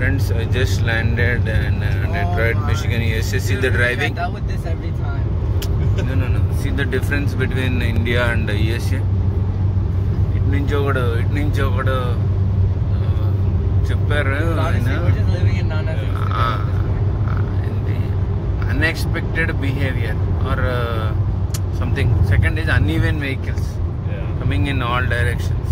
Friends, I just landed in Detroit, Michigan, USA. See the driving? I dealt with this every time. No. See the difference between India and USA? It means ఒకడు చెప్పారు Honestly, we're just living in non-ethics. Unexpected behavior or something. Second is uneven vehicles coming in all directions.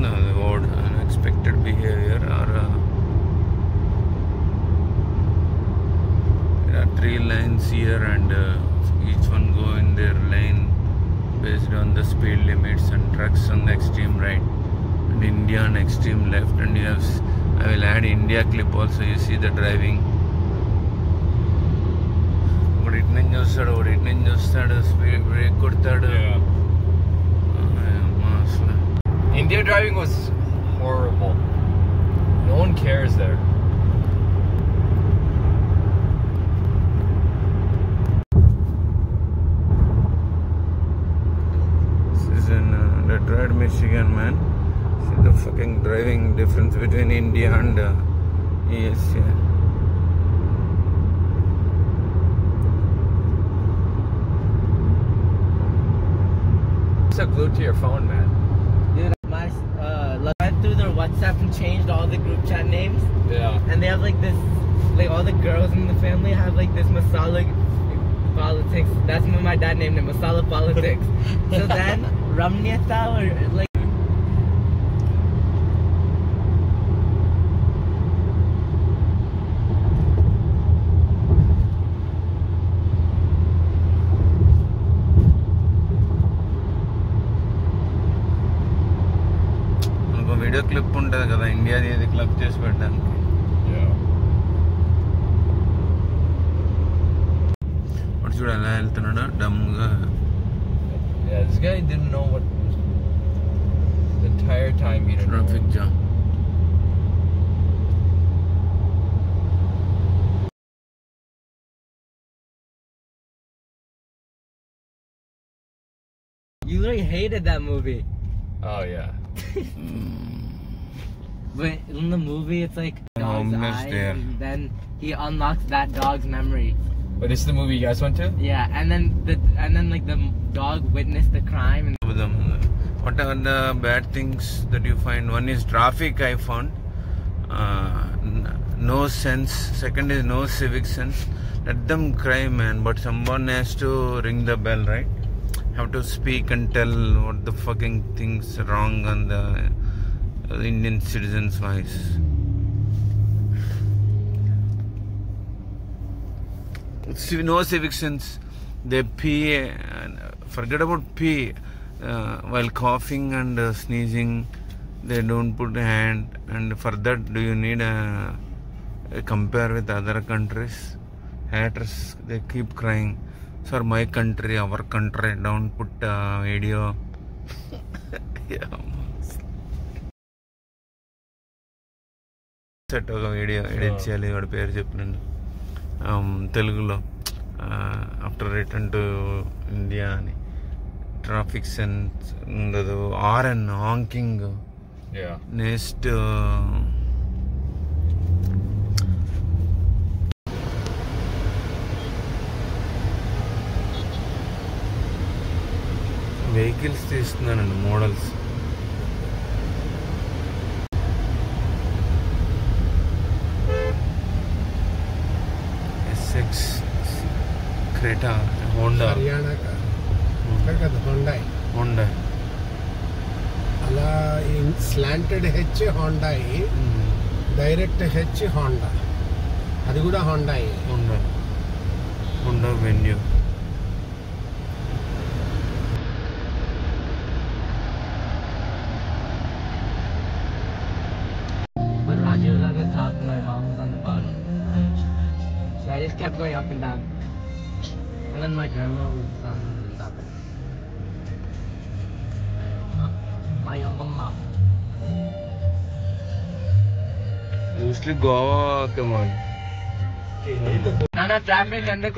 The word unexpected behavior or there are 3 lanes here and each one go in their lane based on the speed limits, and trucks on the extreme right and India on extreme left, and you have I will add India clip also. You see the driving. But it చూస్తాడు speed break కొడతాడు. India driving was horrible. No one cares there. This is in Detroit, Michigan, man. See the fucking driving difference between India and USA. So glued to your phone, man. Dude, I went through their WhatsApp and changed all the group chat names. Yeah. And they have like this, like all the girls in the family have like this masala politics. That's what my dad named it, masala politics. So then Ramniyata or like. Video clip ఉంటుంది కదా ఇండియాది, ఇది club చేసి పెట్టడానికి. వాడు చూడు ఎలా వెళ్తున్నాడు డమ్గా. Yeah, this guy didn't know what the entire time he didn't Traffic know. jam. You really hated that movie. Oh yeah. But in the movie, it's like dog's Homeless eyes, there. and then he unlocks that dog's memory. But this is the movie you guys went to? Yeah, and then like the dog witnessed the crime. And What are the bad things that you find? One is traffic. I found no sense. Second is no civic sense. Let them cry, man. But someone has to ring the bell, right? Have to speak and tell what the fucking things wrong on the Indian citizens' voice. No civic sense. They pee. Forget about pee. While coughing and sneezing, they don't put a hand. And for that, do you need compare with other countries? Haters, they keep crying. Sir, my country, our country, don't put video. Set ఒక video edit చేయాలి, వాడి పేరు చెప్పినండి తెలుగులో. After return to India అని traffic sense ఉండదు, ఆర్ఎన్ honking. Next vehicles తీస్తున్నానండి, models. SX, Creta, Honda. Haryana కదా హోండా. అలా slanted H Hyundai, direct H Honda, అది కూడా Hyundai. Honda Venue. So I just kept going up and down. And then my grandma was on top of it. My mama. Mostly Goa, come on. Nana traffic under.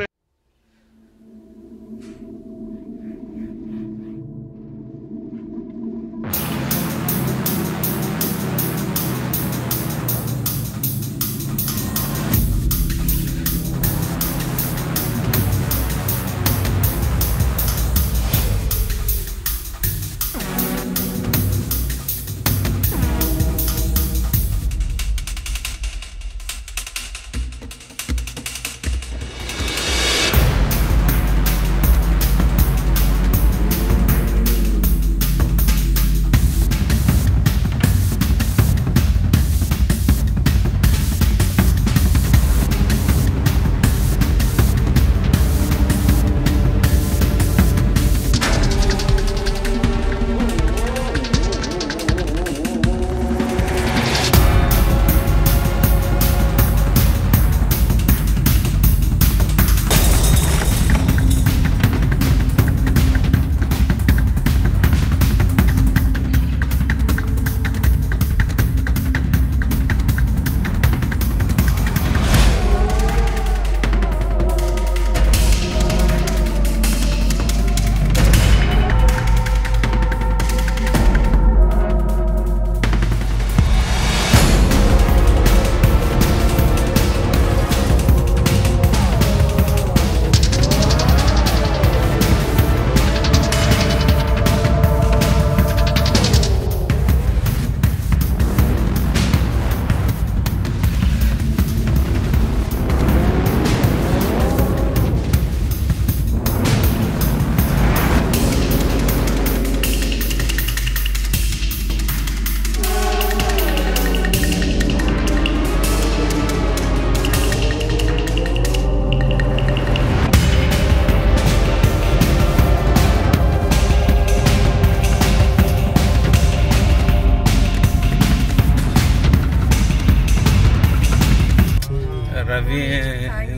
Ravi,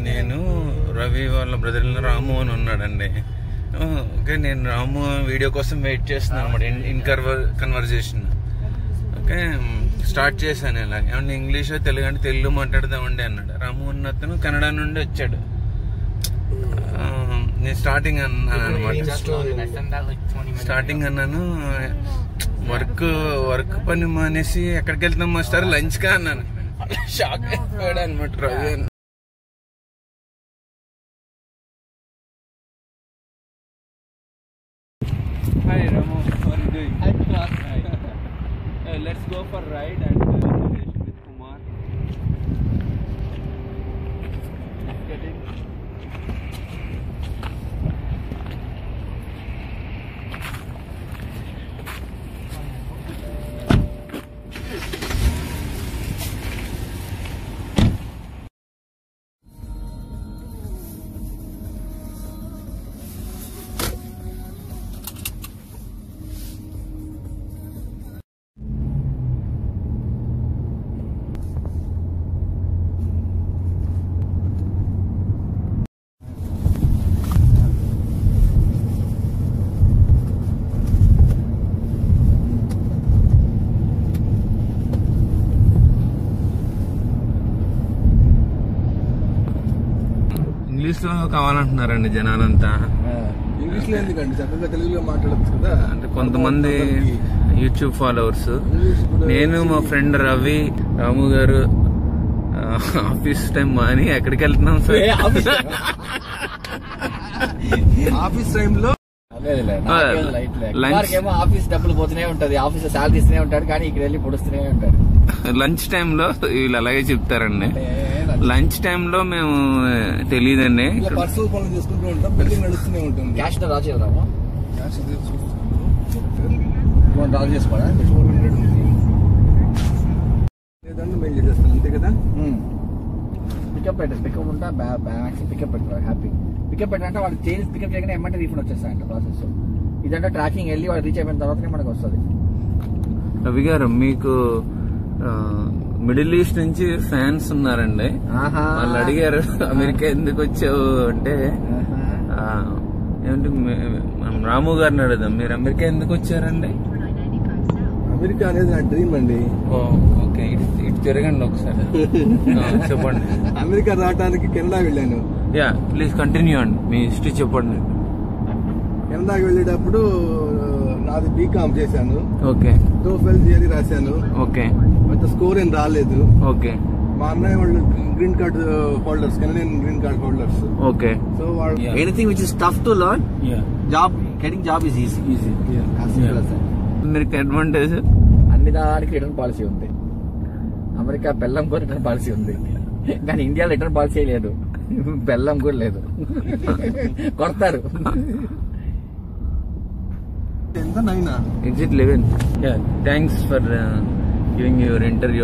నేను రవి వాళ్ళ brother రాము అని ఉన్నాడండి. Okay, నేను రాము video కోసం wait చేస్తున్నాను అనమాట, in conversation. Okay, start చేశాను ఇలా, ఏమన్నా ఇంగ్లీష్ తెలుగు అంటే తెలుగు మాట్లాడదామండి అన్నాడు. రాము అన్న అతను కన్నడ నుండి వచ్చాడు. నేను స్టార్టింగ్ అన్నాను అనమాట, స్టార్టింగ్ అన్నాను వర్క్ పని మానేసి ఎక్కడికి వెళ్తాం మాస్టర్ లంచ్ కా అన్నాను. షాక్ అయిపోయాడు అనమాట రవి అని. Hi Ramu, how are you doing? Hi class. Let's go for ride and conversation with Kumar. Let's get in. English లో కావాలంటున్నారండి జనాలంతా. ఇంగ్లీష్ లో ఎందుకండి, చక్కగా తెలుగులో మాట్లాడచ్చు కదా. అంటే కొంతమంది యూట్యూబ్ ఫాలోవర్స్, నేను మా ఫ్రెండ్ రవి, రాము గారు ఆఫీస్ టైం అని ఎక్కడికి వెళ్తున్నాం సార్. ఆఫీస్ టైంలో ఏమో ఆఫీస్ డబ్బులు పోతూనే ఉంటది, ఆఫీస్ శాలరీ ఇస్తూనే ఉంటాడు, కానీ ఇక్కడ వెళ్ళి పొడుస్తూనే ఉంటాడు. లంచ్ టైంలో వీళ్ళు అలాగే చెప్తారండి. లంచ్ టైంలో మేము తెలియదండి, పర్సనల్ పనులు చేసుకుంటూ ఉంటాం, బిల్డింగ్ నడుస్తూనే ఉంటుంది. క్యాష్ తో డ్రా చేయరామా? క్యాష్ డ్రా చేసుకోవాలా? 400 ఉంది, లేదంటే మేము చేసేస్తాను అంతే కదా. పికప్ పెట్టారు, పికప్ ఉంటా పికప్ పెట్టారు. హ్యాపీ పికప్ పెట్టారంటే వాడు చేంజ్ పికప్ చేయగానే ఏమంటే రీఫండ్ వచ్చేస్తాయంట ప్రాసెస్. ఇదంటే ట్రాకింగ్ వెళ్ళి వాడు రీచ్ అయిపోయిన తర్వాతనే మనకు వస్తుంది. రవి గారు, మీకు మిడిల్ ఈస్ట్ నుంచి ఫ్యాన్స్ ఉన్నారండి. వాళ్ళు అడిగారు అమెరికా ఎందుకు వచ్చావు అంటే, ఏమంటే మనం రాము గారిని అడుగుదాం, మీరు అమెరికా ఎందుకు వచ్చారండి? అమెరికా అనేది నా డ్రీమ్ అండి. ఓకే, ఇటు తిరగండి ఒకసారి, చెప్పండి. అమెరికా రావడానికి కెనడా వెళ్ళాను. యా, ప్లీజ్ కంటిన్యూ అండి, మీ హిస్టరీ చెప్పండి. కెనడాకి వెళ్ళేటప్పుడు నాది బీకామ్ చేశాను. ఓకే. టోఫెల్ థియరీ రాశాను. ఓకే. అంత స్కోర్ ఏం రాలేదు. ఓకే. మా అన్నయ్య వాళ్ళు green card holders, Canadian green card holders. Okay. So వాళ్ళు anything which is tough to learn, job getting job is easy. America advantage అన్ని దానికి రిటర్న్ పాలసీ ఉంది. అమెరికా బెల్లం కూడా రిటర్న్ పాలసీ ఉంది, కానీ ఇండియాలో రిటర్న్ పాలసీ లేదు, బెల్లం కూడా లేదు, కొడతారు. ఎంత నైనా Exit 11. Yeah, thanks for giving your interview.